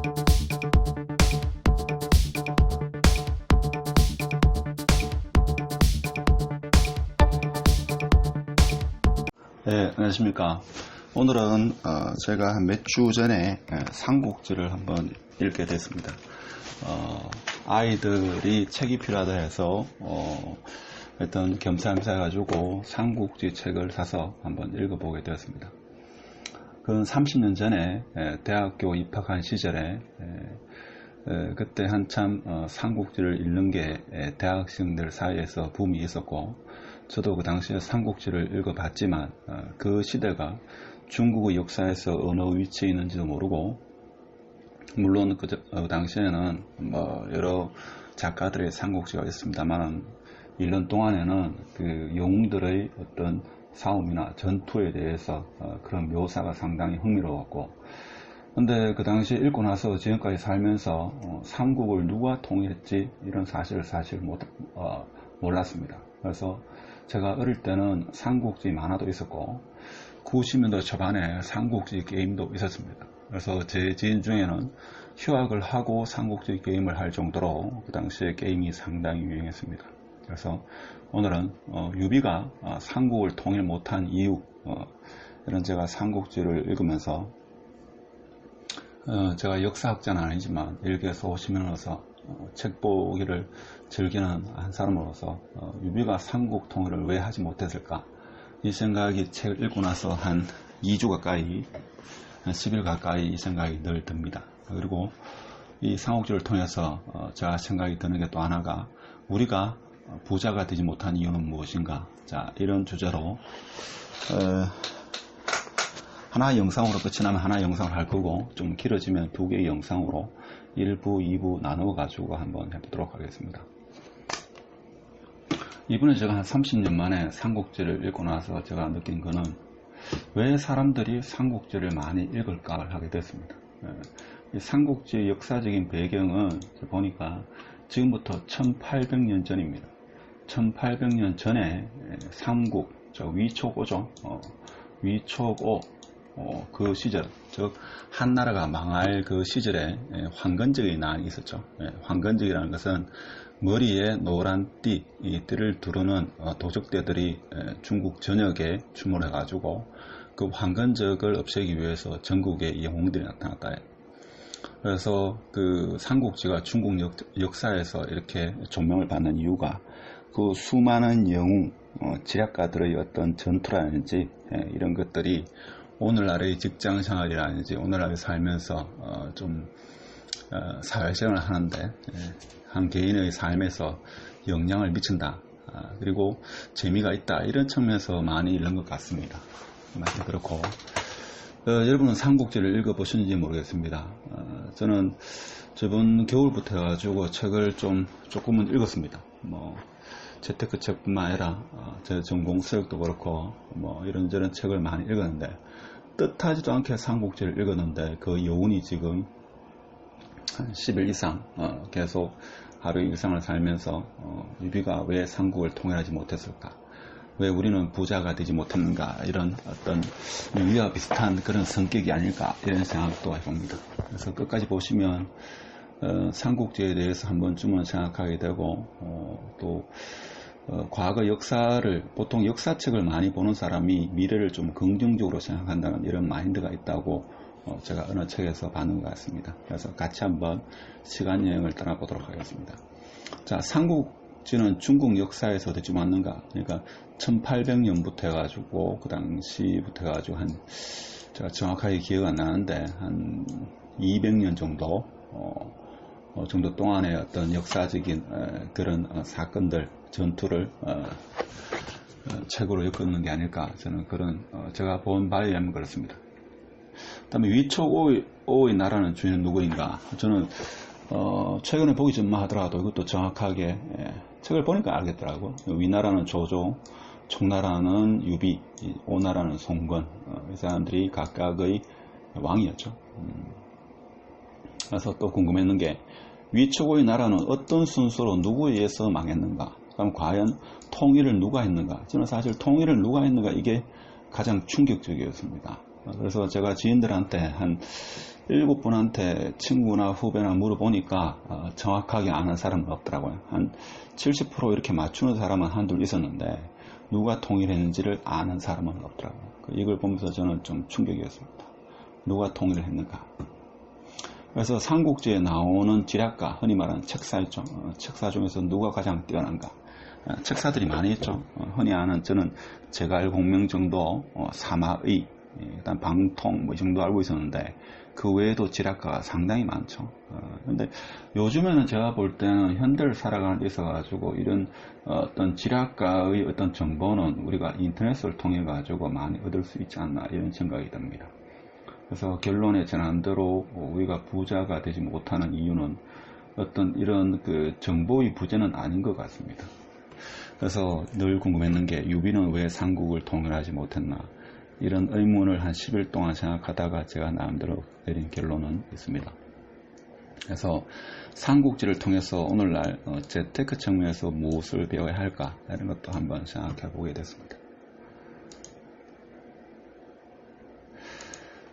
네, 안녕하십니까. 오늘은 제가 한 몇 주 전에 삼국지를 한번 읽게 됐습니다. 아이들이 책이 필요하다 해서 일단 겸사겸사 해가지고 삼국지 책을 사서 한번 읽어보게 되었습니다. 그건 30년 전에 대학교 입학한 시절에 그때 한참 삼국지를 읽는 게 대학생들 사이에서 붐이 있었고, 저도 그 당시에 삼국지를 읽어봤지만 그 시대가 중국의 역사에서 어느 위치에 있는지도 모르고, 물론 그 당시에는 여러 작가들의 삼국지가 있습니다만 읽는 동안에는 그 영웅들의 어떤 싸움이나 전투에 대해서 그런 묘사가 상당히 흥미로웠고, 근데 그 당시에 읽고 나서 지금까지 살면서 삼국을 누가 통일했지 이런 사실을 사실 몰랐습니다. 그래서 제가 어릴 때는 삼국지 만화도 있었고 90년대 초반에 삼국지 게임도 있었습니다. 그래서 제 지인 중에는 휴학을 하고 삼국지 게임을 할 정도로 그 당시에 게임이 상당히 유행했습니다. 그래서 오늘은 유비가 삼국을 통일 못한 이유, 이런 제가 삼국지를 읽으면서 제가 역사학자는 아니지만 일개에서 50년으로서 책 보기를 즐기는 한 사람으로서 유비가 삼국 통일을 왜 하지 못했을까, 이 생각이 책을 읽고 나서 한 2주 가까이, 한 10일 가까이 이 생각이 늘 듭니다. 그리고 이 삼국지를 통해서 제가 생각이 드는 게 또 하나가, 우리가 부자가 되지 못한 이유는 무엇인가, 자, 이런 주제로 하나 영상으로 끝이 나면 하나 영상을 할 거고, 좀 길어지면 2개의 영상으로 1부, 2부 나누어 가지고 한번 해보도록 하겠습니다. 이번에 제가 한 30년 만에 삼국지를 읽고 나서 제가 느낀 거는, 왜 사람들이 삼국지를 많이 읽을까 하게 됐습니다. 이 삼국지의 역사적인 배경은 보니까 지금부터 1800년 전입니다. 1800년 전에 삼국, 위촉오죠. 위촉오, 그 시절, 즉 한나라가 망할 그 시절에 황건적의 난이 있었죠. 황건적이라는 것은 머리에 노란 띠, 이 띠를 두르는 도적대들이 중국 전역에 출몰해 가지고 그 황건적을 없애기 위해서 전국에 영웅들이 나타났다. 그래서 그 삼국지가 중국 역사에서 이렇게 조명을 받는 이유가, 그 수많은 영웅, 지략가들의 어떤 전투라든지 이런 것들이 오늘날의 직장 생활이라든지 오늘날에 살면서 좀 사회생활을 하는데 한 개인의 삶에서 영향을 미친다, 그리고 재미가 있다, 이런 측면에서 많이 읽는 것 같습니다. 그렇고 여러분은 삼국지를 읽어보셨는지 모르겠습니다. 저는 저번 겨울부터 해가지고 책을 조금은 읽었습니다. 재테크 책뿐만 아니라 제 전공 서적도 그렇고 이런저런 책을 많이 읽었는데, 뜻하지도 않게 삼국지를 읽었는데 그 여운이 지금 한 10일 이상 계속 하루 일상을 살면서 유비가 왜 삼국을 통일하지 못했을까, 왜 우리는 부자가 되지 못했는가, 이런 어떤 유비와 비슷한 그런 성격이 아닐까, 이런 생각도 해봅니다. 그래서 끝까지 보시면 삼국지에 대해서 한 번쯤은 생각하게 되고, 또 과거 역사를, 보통 역사책을 많이 보는 사람이 미래를 좀 긍정적으로 생각한다는 이런 마인드가 있다고 제가 어느 책에서 봤는 것 같습니다. 그래서 같이 한번 시간 여행을 떠나보도록 하겠습니다. 자, 삼국지는 중국 역사에서 어디쯤 왔는가? 그러니까 1800년부터 해가지고 그 당시부터 해가지고 제가 정확하게 기억 안 나는데 한 200년 정도 동안의 어떤 역사적인 그런 사건들, 전투를 책으로 엮는 게 아닐까, 저는 그런 제가 본 바에 의하면 그렇습니다. 그 다음에 위촉오의 나라는 주인은 누구인가, 저는 최근에 보기 전만 하더라도 이것도 정확하게 책을 보니까 알겠더라고요. 위나라는 조조, 촉나라는 유비, 오나라는 송건, 이 사람들이 각각의 왕이었죠. 그래서 또 궁금했는 게, 위촉오의 나라는 어떤 순서로 누구에 의해서 망했는가, 그럼 과연 통일을 누가 했는가. 저는 사실 통일을 누가 했는가, 이게 가장 충격적이었습니다. 그래서 제가 지인들한테 한 7분한테 친구나 후배나 물어보니까 정확하게 아는 사람은 없더라고요. 한 70% 이렇게 맞추는 사람은 한둘 있었는데 누가 통일했는지를 아는 사람은 없더라고요. 이걸 보면서 저는 좀 충격이었습니다. 누가 통일을 했는가. 그래서 삼국지에 나오는 지략가, 흔히 말하는 책사 있죠. 책사 중에서 누가 가장 뛰어난가. 책사들이 많이 있죠. 흔히 아는 저는 제갈공명 정도, 사마의, 일단 방통 이 정도 알고 있었는데 그 외에도 지략가가 상당히 많죠. 근데 요즘에는 제가 볼 때는 현대를 살아가는 데 있어가지고 이런 어떤 지략가의 어떤 정보는 우리가 인터넷을 통해 가지고 많이 얻을 수 있지 않나 이런 생각이 듭니다. 그래서 결론에 전한대로 우리가 부자가 되지 못하는 이유는 어떤 이런 그 정보의 부재는 아닌 것 같습니다. 그래서 늘 궁금했는 게 유비는 왜 삼국을 통일하지 못했나 이런 의문을 한 10일 동안 생각하다가 제가 나름대로 내린 결론은 있습니다. 그래서 삼국지를 통해서 오늘날 재테크 측면에서 무엇을 배워야 할까 이런 것도 한번 생각해 보게 됐습니다.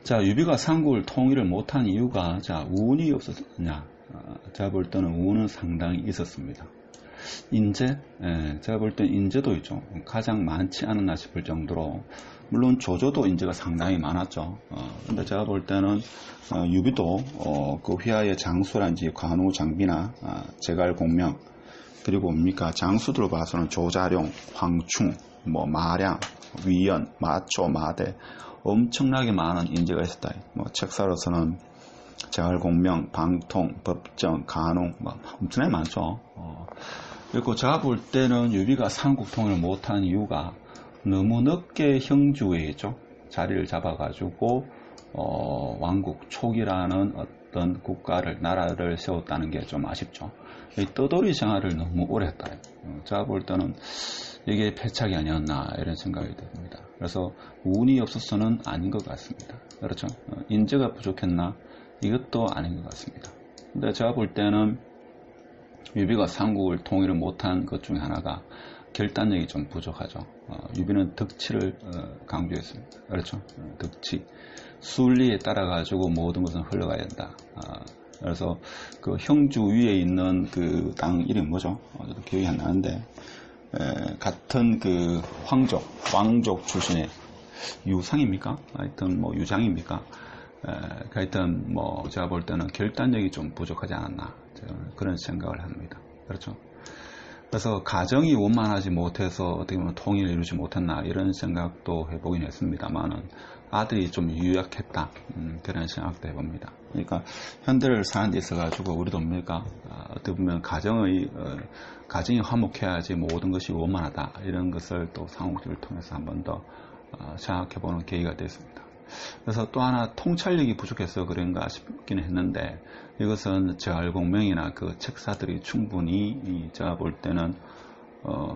자, 유비가 삼국을 통일을 못한 이유가 운이 없었냐? 제가 볼 때는 운은 상당히 있었습니다. 인재? 제가 볼 때는 인재도 있죠. 가장 많지 않았나 싶을 정도로 물론 조조도 인재가 상당히 많았죠. 근데 제가 볼 때는 유비도 그 휘하의 장수란지 관우 장비나 제갈공명 그리고 뭡니까 장수들로 봐서는 조자룡, 황충, 뭐 마량, 위연, 마초, 마대 엄청나게 많은 인재가 있었다. 뭐 책사로서는 제갈공명, 방통, 법정, 간웅 엄청나게 많죠. 그리고 제가 볼 때는 유비가 삼국 통일을 못한 이유가 너무 늦게 형주에죠 자리를 잡아가지고 왕국 촉이라는 어떤 국가를 나라를 세웠다는 게 좀 아쉽죠. 이 떠돌이 생활을 너무 오래 했다. 제가 볼 때는 이게 패착이 아니었나 이런 생각이 듭니다. 그래서 운이 없어서는 아닌 것 같습니다. 그렇죠? 인재가 부족했나 이것도 아닌 것 같습니다. 근데 제가 볼 때는 유비가 삼국을 통일을 못한 것 중에 하나가 결단력이 좀 부족하죠. 유비는 덕치를 강조했습니다. 그렇죠? 덕치. 순리에 따라 가지고 모든 것은 흘러가야 된다. 그래서 그 형주 위에 있는 그 땅 이름이 뭐죠? 저도 기억이 안 나는데 같은 그 왕족 출신의 유상입니까? 하여튼 뭐 유장입니까? 하여튼 뭐 제가 볼 때는 결단력이 좀 부족하지 않았나 그런 생각을 합니다. 그렇죠? 그래서 가정이 원만하지 못해서 어떻게 보면 통일을 이루지 못했나 이런 생각도 해보긴 했습니다만은 아들이 좀 유약했다 그런 생각도 해봅니다. 그러니까 현대를 사는 데 있어가지고 우리도 뭡니까 어떻게 보면 가정이 화목해야지 모든 것이 원만하다 이런 것을 또 삼국지를 통해서 한 번 더 생각해보는 계기가 됐습니다. 그래서 또 하나 통찰력이 부족해서 그런가 싶기는 했는데 이것은 제갈공명이나 그 책사들이 충분히 제가 볼 때는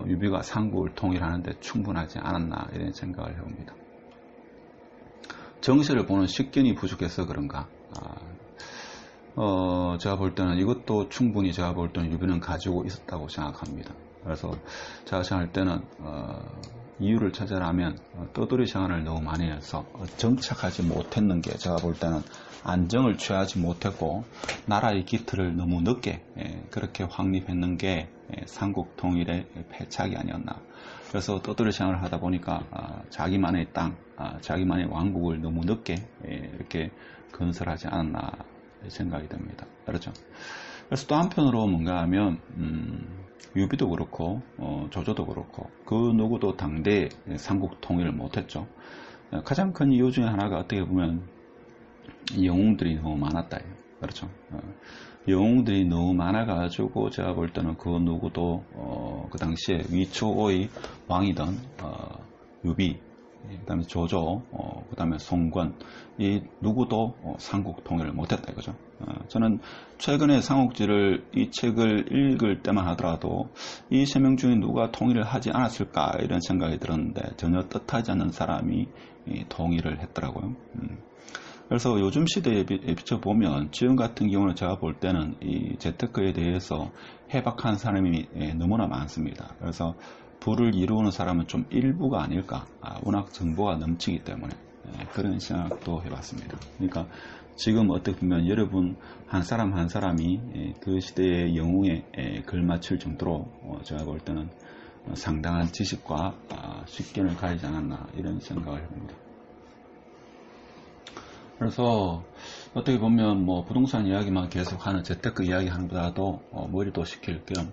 유비가 삼국을 통일하는데 충분하지 않았나 이런 생각을 해봅니다. 정세를 보는 식견이 부족해서 그런가 제가 볼 때는 이것도 충분히 제가 볼 때는 유비는 가지고 있었다고 생각합니다. 그래서 제가 생각할 때는 이유를 찾아라면 떠돌이 생활을 너무 많이 해서 정착하지 못했는 게 제가 볼 때는 안정을 취하지 못했고 나라의 기틀을 너무 늦게 그렇게 확립했는 게 삼국 통일의 패착이 아니었나. 그래서 떠돌이 생활을 하다 보니까 자기만의 땅, 자기만의 왕국을 너무 늦게 이렇게 건설하지 않았나 생각이 듭니다. 그렇죠? 그래서 또 한편으로 뭔가 하면 유비도 그렇고 조조도 그렇고 그 누구도 당대 삼국 통일을 못했죠. 가장 큰 이유 중에 하나가 어떻게 보면 영웅들이 너무 많았다. 그렇죠. 영웅들이 너무 많아가지고 제가 볼 때는 그 누구도 그 당시에 위초의 왕이던 유비, 그 다음에 조조, 그 다음에 송권 이 누구도 삼국 통일을 못했다 이거죠. 저는 최근에 삼국지를 이 책을 읽을 때만 하더라도 이 세 명 중에 누가 통일을 하지 않았을까 이런 생각이 들었는데 전혀 뜻하지 않는 사람이 통일을 했더라고요. 그래서 요즘 시대에 비춰보면 지금 같은 경우는 제가 볼 때는 이 재테크에 대해서 해박한 사람이 너무나 많습니다. 그래서 부를 이루는 사람은 좀 일부가 아닐까. 워낙 정보가 넘치기 때문에. 그런 생각도 해봤습니다. 그러니까 지금 어떻게 보면 여러분 한 사람 한 사람이 그 시대의 영웅에 걸맞출 정도로 제가 볼 때는 상당한 지식과 식견을 가지지 않았나 이런 생각을 해봅니다. 그래서 어떻게 보면 뭐 부동산 이야기만 계속하는 재테크 이야기 하는 보다도 머리도 식힐 겸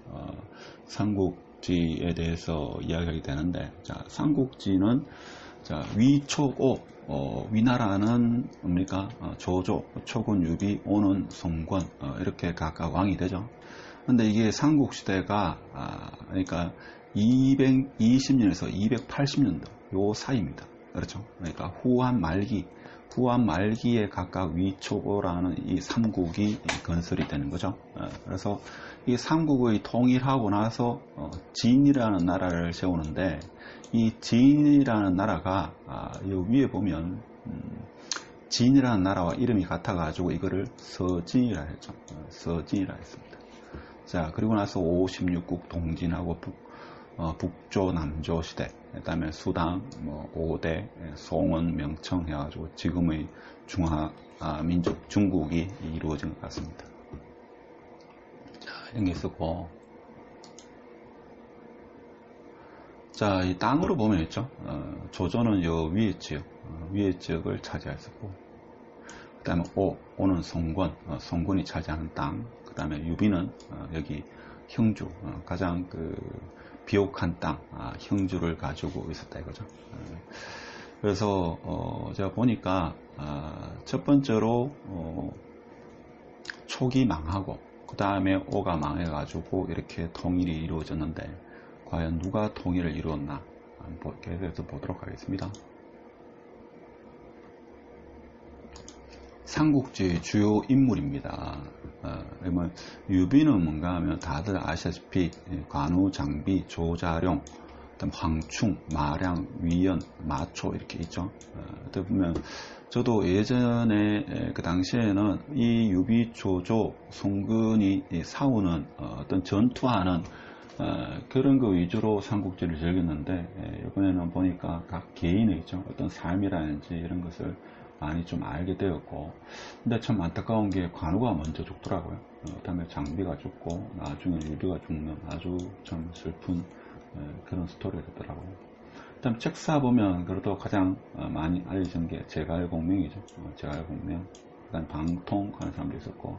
삼국지에 대해서 이야기하게 되는데, 자, 삼국지는 자, 위초고 위나라는 뭡니까? 조조, 초군, 유비, 오는, 송권 이렇게 각각 왕이 되죠. 근데 이게 삼국시대가 그러니까 220년에서 280년도 요 사이입니다. 그렇죠? 그러니까 후한 말기에 각각 위초고라는 이 삼국이 건설이 되는 거죠. 그래서 이 삼국의 통일하고 나서 진이라는 나라를 세우는데, 이 진이라는 나라가 요 위에 보면 진이라는 나라와 이름이 같아가지고 이거를 서진이라 했죠. 서진이라 했습니다. 자, 그리고 나서 56국 동진하고 북조, 남조 시대, 그 다음에 수당, 오대, 송원, 명청 해가지고 지금의 중화민족 중국이 이루어진 것 같습니다. 자, 이런 게 있었고, 자, 이 땅으로 보면 있죠. 조조는 요 위에 지역을 차지했었고, 그 다음에 오는 송권, 송권이 차지하는 땅, 그 다음에 유비는 여기 형주, 가장 비옥한 땅, 형주를 가지고 있었다 이거죠. 그래서 제가 보니까 첫 번째로 촉이 망하고 그 다음에 오가 망해가지고 이렇게 통일이 이루어졌는데, 과연 누가 통일을 이루었나 계속해서 보도록 하겠습니다. 삼국지의 주요 인물입니다. 유비는 뭔가 하면 다들 아시다시피 관우, 장비, 조자룡, 황충, 마량, 위연, 마초 이렇게 있죠. 어떻게 보면 저도 예전에 그 당시에는 이 유비, 조조, 송근이 싸우는 어떤 전투하는 그런 거 위주로 삼국지를 즐겼는데, 이번에는 보니까 각 개인의 있죠. 어떤 삶이라든지 이런 것을 많이 좀 알게 되었고, 근데 참 안타까운 게 관우가 먼저 죽더라고요. 그 다음에 장비가 죽고 나중에 유비가 죽는 아주 참 슬픈 그런 스토리가 됐더라고요. 그 다음 책사 보면 그래도 가장 많이 알려진 게 제갈공명이죠. 제갈공명, 그 다음 방통 하는 사람도 있었고,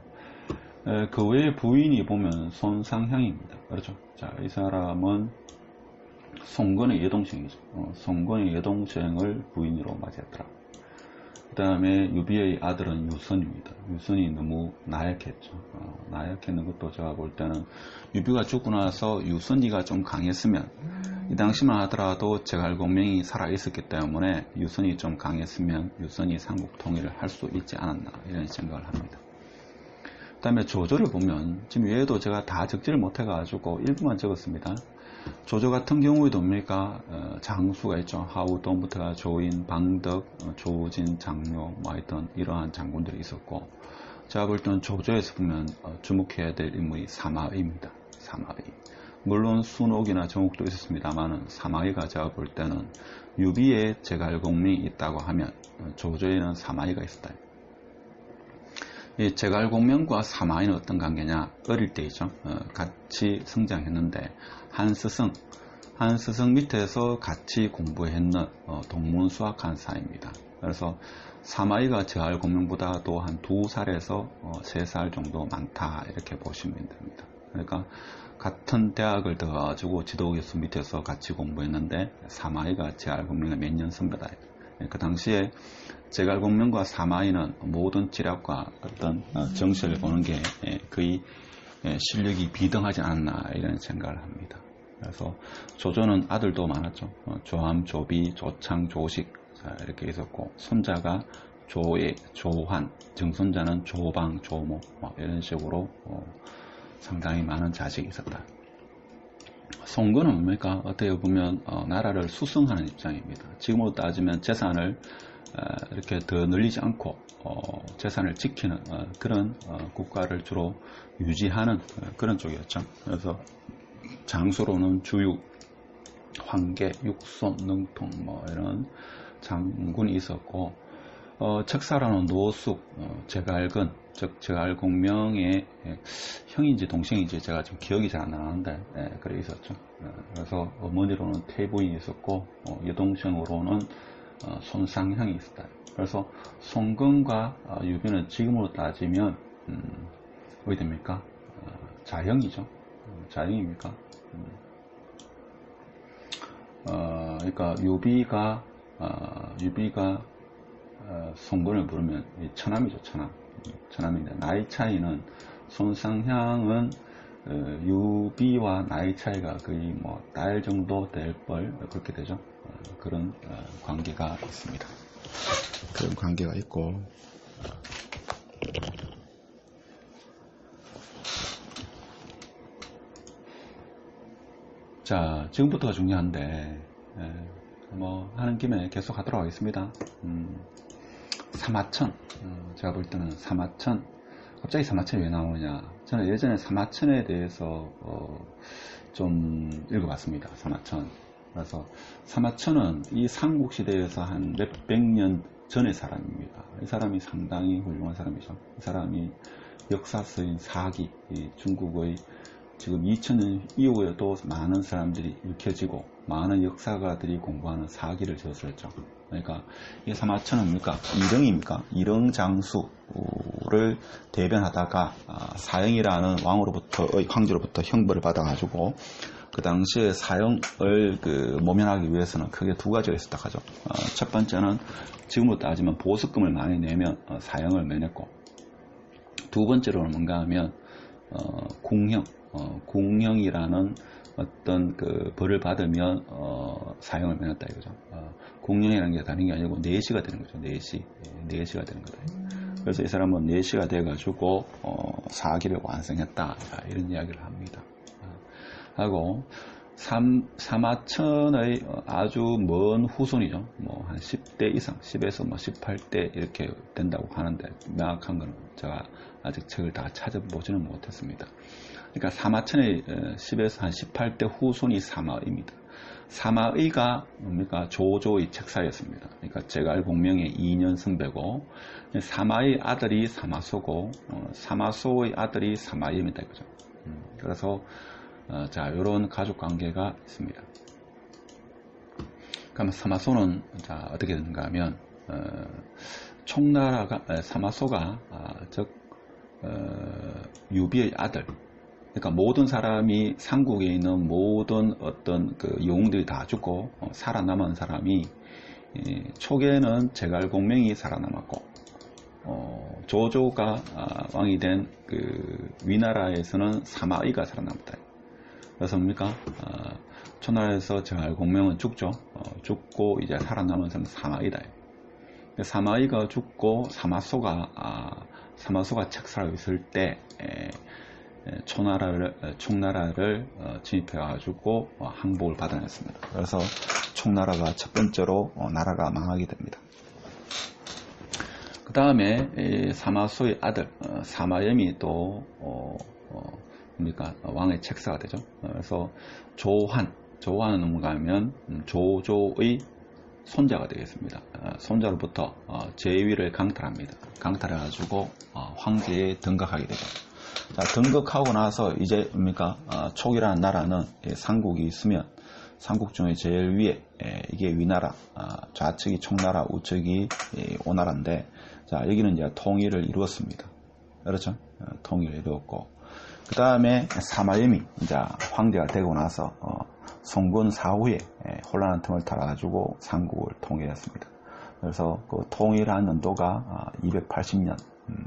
그 외에 부인이 보면 손상향입니다. 그렇죠. 자, 이 사람은 송건의 여동생이죠. 송건의 여동생을 부인으로 맞이했더라. 그 다음에 유비의 아들은 유선입니다. 유선이 너무 나약했죠. 나약했는 것도 제가 볼 때는 유비가 죽고 나서 유선이가 좀 강했으면, 이 당시만 하더라도 제갈공명이 살아있었기 때문에 유선이 좀 강했으면 유선이 삼국 통일을 할 수 있지 않았나 이런 생각을 합니다. 그 다음에 조조를 보면 지금 얘도 제가 다 적지를 못해가지고 일부만 적었습니다. 조조 같은 경우에도 뭡니까? 장수가 있죠. 하우동부터가 조인, 방덕, 조진, 장묘, 하여튼 이러한 장군들이 있었고, 제가 볼 때는 조조에서 보면 주목해야 될 인물이 사마의입니다. 사마의. 물론 순옥이나 정옥도 있었습니다만 사마의가 제가 볼 때는 유비에 제갈공명이 있다고 하면 조조에는 사마의가 있었다. 이 제갈공명과 사마의는 어떤 관계냐? 어릴 때 있죠. 같이 성장했는데 한스승 밑에서 같이 공부했는 동문수학한 사이입니다. 그래서 사마의가 제갈공명보다도 한 2살에서 3살 정도 많다 이렇게 보시면 됩니다. 그러니까 같은 대학을 들어가지고 지도교수 밑에서 같이 공부했는데 사마의가 제갈공명의 몇 년 선배다. 그 당시에 제갈공명과 사마의는 모든 지략과 어떤 정세를 보는 게 거의 실력이 비등하지 않나 이런 생각을 합니다. 그래서 조조는 아들도 많았죠. 조함, 조비, 조창, 조식 이렇게 있었고, 손자가 조예, 조환, 증손자는 조방, 조모 이런 식으로 상당히 많은 자식이 있었다. 송건은 뭡니까? 어떻게 보면 나라를 수성하는 입장입니다. 지금으로 따지면 재산을 이렇게 더 늘리지 않고 재산을 지키는 그런 국가를 주로 유지하는 그런 쪽이었죠. 그래서 장수로는 주육, 황계, 육손, 능통 이런 장군이 있었고, 책사라는 노숙, 제갈근, 즉 제갈공명의 형인지 동생인지 제가 지금 기억이 잘 안 나는데, 그래 있었죠. 그래서 어머니로는 태부인이 있었고, 여동생으로는 손상향이 있었다. 그래서 송근과 유비는 지금으로 따지면 어디 됩니까? 자형이죠. 자형입니까? 그러니까 유비가 송근을 부르면 처남이죠. 처남인데, 나이 차이는 손상향은 유비와 나이 차이가 거의 뭐 달 정도 될 걸 그렇게 되죠. 그런 관계가 있습니다. 그런 관계가 있고, 자, 지금부터가 중요한데, 뭐 하는 김에 계속 하도록 하겠습니다. 사마천, 제가 볼 때는 사마천, 갑자기 사마천이 왜 나오냐? 저는 예전에 사마천에 대해서 좀 읽어봤습니다. 사마천. 그래서 사마천은 이 삼국시대에서 한 몇백 년 전의 사람입니다. 이 사람이 상당히 훌륭한 사람이죠. 이 사람이 역사 쓰인 사기, 중국의 지금 2000년 이후에도 많은 사람들이 읽혀지고 많은 역사가들이 공부하는 사기를 지었었죠. 그러니까 이 사마천은 뭡니까? 이릉입니까? 이릉장수를 대변하다가 사형이라는 황제로부터 형벌을 받아가지고 그 당시에 사형을 모면하기 위해서는 크게 두 가지가 있었다 하죠. 첫 번째는 지금으로 따지면 보석금을 많이 내면 사형을 면했고, 두 번째로는 뭔가 하면 궁형이라는 어떤 벌을 받으면 사형을 면했다 이거죠. 궁형이라는 게 다른 게 아니고 내시가 되는 거죠. 내시가 되는 거다. 그래서 이 사람은 내시가 돼가지고 사기를 완성했다. 이런 이야기를 합니다. 하고 사마천의 아주 먼 후손이죠. 뭐 한 10대 이상, 10에서 뭐 18대 이렇게 된다고 하는데 명확한 건 제가 아직 책을 다 찾아보지는 못했습니다. 그러니까 사마천의 10에서 한 18대 후손이 사마의입니다. 사마의가 뭡니까? 조조의 책사였습니다. 그러니까 제갈공명의 2년 선배고, 사마의 아들이 사마소고, 사마소의 아들이 사마의입니다. 그죠? 그래서 자, 이런 가족 관계가 있습니다. 그럼 사마소는 자 어떻게 되는가 하면 총나라가 사마소가 즉 유비의 아들. 그러니까 모든 사람이 삼국에 있는 모든 어떤 영웅들이 다 죽고 살아남은 사람이 초기에는 제갈공명이 살아남았고, 조조가 왕이 된 위나라에서는 사마의가 살아남았다. 그래서 뭡니까? 초나라에서 제갈공명은 죽죠. 죽고 이제 살아남은 사람은 사마의다. 사마의가 죽고 사마소가 책사로 있을 때 총나라를 진입해가지고 항복을 받아냈습니다. 그래서 총나라가 첫 번째로 나라가 망하게 됩니다. 그 다음에 사마소의 아들 사마염이 또 뭡니까? 왕의 책사가 되죠. 그래서 조환은 뭔가 하면 조조의 손자가 되겠습니다. 손자로부터 제위를 강탈합니다. 강탈해가지고 황제에 등극하게 되죠. 자, 등극하고 나서 이제 뭡니까? 촉이라는 나라는 삼국이 있으면 삼국 중에 제일 위에 이게 위나라, 좌측이 총나라, 우측이 오나라인데, 자 여기는 이제 통일을 이루었습니다. 그렇죠? 통일을 이루었고, 그 다음에 사마염이 이제 황제가 되고 나서 송건 사후에 혼란한 틈을 타가지고 삼국을 통일했습니다. 그래서 그 통일한 연도가 280년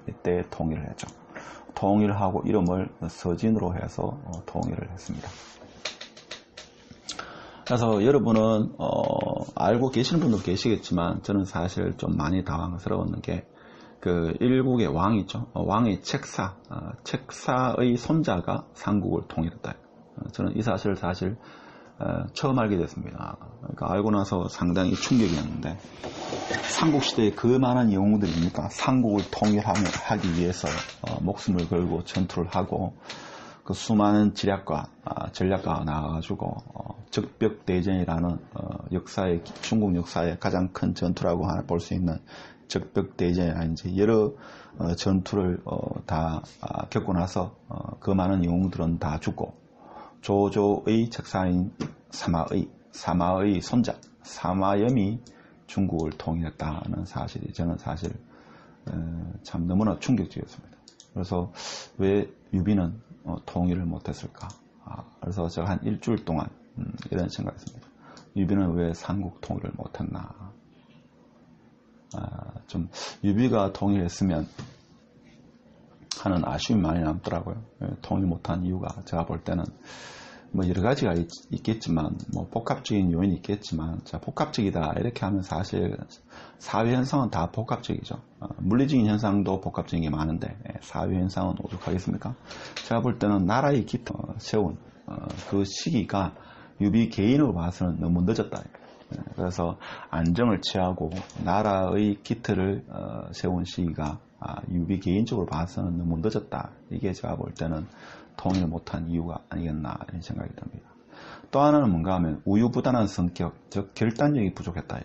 이때 통일을 했죠. 통일을 하고 이름을 서진으로 해서 통일을 했습니다. 그래서 여러분은 알고 계시는 분도 계시겠지만 저는 사실 좀 많이 당황스러웠는 게 일국의 왕이 있죠. 왕의 책사의 손자가 삼국을 통일했다. 저는 이 사실을 사실 처음 알게 됐습니다. 그러니까 알고 나서 상당히 충격이었는데, 삼국시대에 그 많은 영웅들이니까 삼국을 통일하기 위해서 목숨을 걸고 전투를 하고, 그 수많은 지략과 전략가가 나와가지고 적벽대전이라는 중국 역사의 가장 큰 전투라고 볼 수 있는 적벽대전이라는 이제 여러 전투를 다 겪고 나서 그 많은 영웅들은 다 죽고 조조의 책사인 사마의 손자 사마염이 중국을 통일했다는 사실이 저는 사실 참 너무나 충격적이었습니다. 그래서 왜 유비는 통일을 못했을까? 그래서 제가 한 일주일 동안 이런 생각했습니다. 유비는 왜 삼국 통일을 못했나? 좀 유비가 통일했으면 하는 아쉬움이 많이 남더라고요. 통일 못한 이유가 제가 볼 때는 뭐 여러 가지가 있겠지만 뭐 복합적인 요인이 있겠지만 자, 복합적이다 이렇게 하면 사실 사회 현상은 다 복합적이죠. 물리적인 현상도 복합적인 게 많은데 사회 현상은 오죽하겠습니까? 제가 볼 때는 나라의 기틀 세운 그 시기가 유비 개인으로 봐서는 너무 늦었다. 그래서 안정을 취하고 나라의 기틀을 세운 시기가 유비 개인적으로 봐서는 너무 늦었다. 이게 제가 볼 때는 통일 못한 이유가 아니겠나 이런 생각이 듭니다. 또 하나는 뭔가 하면 우유부단한 성격, 즉 결단력이 부족했다.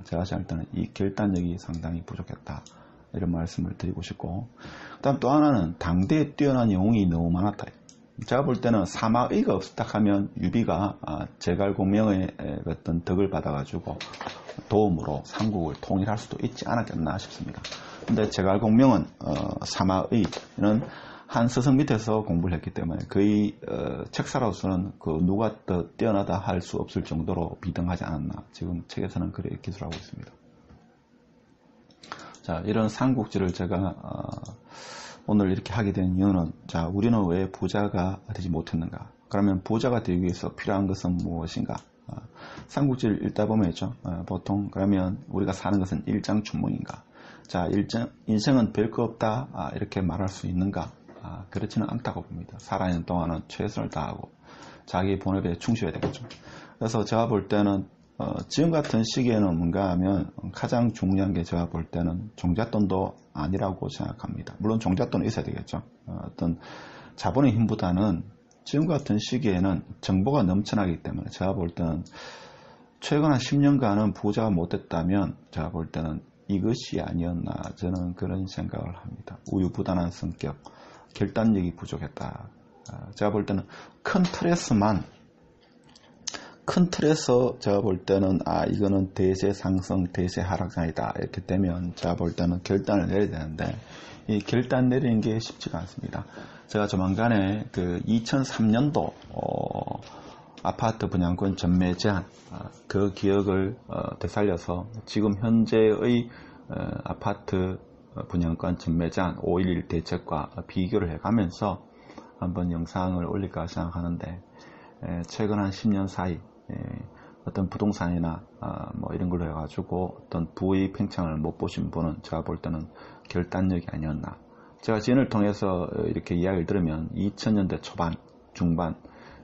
제가 생각할 때는 이 결단력이 상당히 부족했다. 이런 말씀을 드리고 싶고, 그 다음 또 하나는 당대에 뛰어난 영웅이 너무 많았다. 제가 볼 때는 사마의가 없었다 하면 유비가 제갈공명의 어떤 덕을 받아가지고 도움으로 삼국을 통일할 수도 있지 않았겠나 싶습니다. 근데 제갈공명은 사마의는 한 스승 밑에서 공부를 했기 때문에 거의 책사로서는 그 누가 더 뛰어나다 할 수 없을 정도로 비등하지 않았나. 지금 책에서는 그렇게 기술하고 있습니다. 자, 이런 삼국지를 제가 오늘 이렇게 하게 된 이유는 자, 우리는 왜 부자가 되지 못했는가? 그러면 부자가 되기 위해서 필요한 것은 무엇인가? 삼국지를 읽다 보면 있죠. 보통 그러면 우리가 사는 것은 일장춘몽인가? 자, 인생은 별거 없다 이렇게 말할 수 있는가? 그렇지는 않다고 봅니다. 살아있는 동안은 최선을 다하고 자기 본업에 충실해야 되겠죠. 그래서 제가 볼 때는 지금 같은 시기에는 뭔가 하면 가장 중요한 게 제가 볼 때는 종잣돈도 아니라고 생각합니다. 물론 종잣돈은 있어야 되겠죠. 어떤 자본의 힘보다는 지금 같은 시기에는 정보가 넘쳐나기 때문에 제가 볼 때는 최근 한 10년간은 부자가 못됐다면 제가 볼 때는 이것이 아니었나 저는 그런 생각을 합니다. 우유부단한 성격, 결단력이 부족했다. 제가 볼 때는 큰 틀에서 제가 볼 때는 이거는 대세 상승, 대세 하락장이다 이렇게 되면 제가 볼 때는 결단을 내려야 되는데 이 결단 내리는 게 쉽지가 않습니다. 제가 조만간에 그 2003년도 아파트 분양권 전매 제한 그 기억을 되살려서 지금 현재의 아파트 분양권 전매 제한 5.11 대책과 비교를 해가면서 한번 영상을 올릴까 생각하는데 최근 한 10년 사이 어떤 부동산이나 뭐 이런 걸로 해가지고 어떤 부의 팽창을 못 보신 분은 제가 볼 때는 결단력이 아니었나. 제가 지인을 통해서 이렇게 이야기를 들으면 2000년대 초반, 중반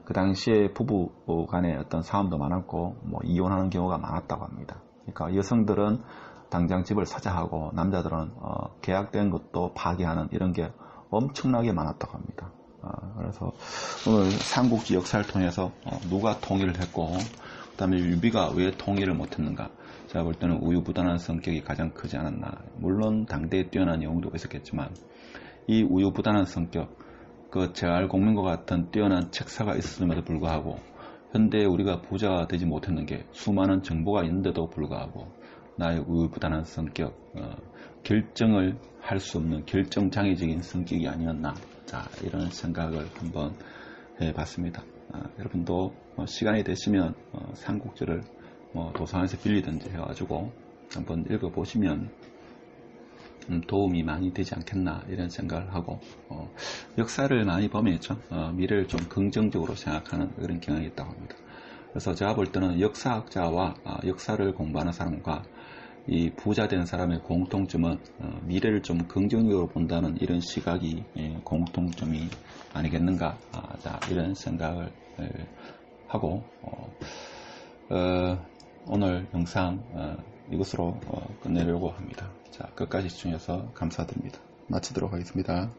그 당시에 부부 간에 어떤 싸움도 많았고 뭐 이혼하는 경우가 많았다고 합니다. 그러니까 여성들은 당장 집을 사자 하고 남자들은 계약된 것도 파기하는 이런 게 엄청나게 많았다고 합니다. 그래서 오늘 삼국지 역사를 통해서 누가 통일을 했고 그 다음에 유비가 왜 통일을 못했는가. 제가 볼 때는 우유부단한 성격이 가장 크지 않았나. 물론 당대에 뛰어난 영웅도 있었겠지만 이 우유부단한 성격, 그 제갈공명과 같은 뛰어난 책사가 있었음에도 불구하고 현대에 우리가 부자가 되지 못했는 게 수많은 정보가 있는데도 불구하고 나의 우유부단한 성격, 결정을 할 수 없는 결정장애적인 성격이 아니었나. 자, 이런 생각을 한번 해봤습니다. 여러분도 시간이 되시면 삼국지를 도서관에서 빌리든지 해가지고 한번 읽어보시면 도움이 많이 되지 않겠나 이런 생각을 하고 역사를 많이 보면 있죠. 미래를 좀 긍정적으로 생각하는 그런 경향이 있다고 합니다. 그래서 제가 볼 때는 역사학자와 역사를 공부하는 사람과 이 부자 된 사람의 공통점은 미래를 좀 긍정적으로 본다는 이런 시각이 공통점이 아니겠는가. 자, 이런 생각을 하고 오늘 영상 이것으로 끝내려고 합니다. 자, 끝까지 시청해주셔서 감사드립니다. 마치도록 하겠습니다.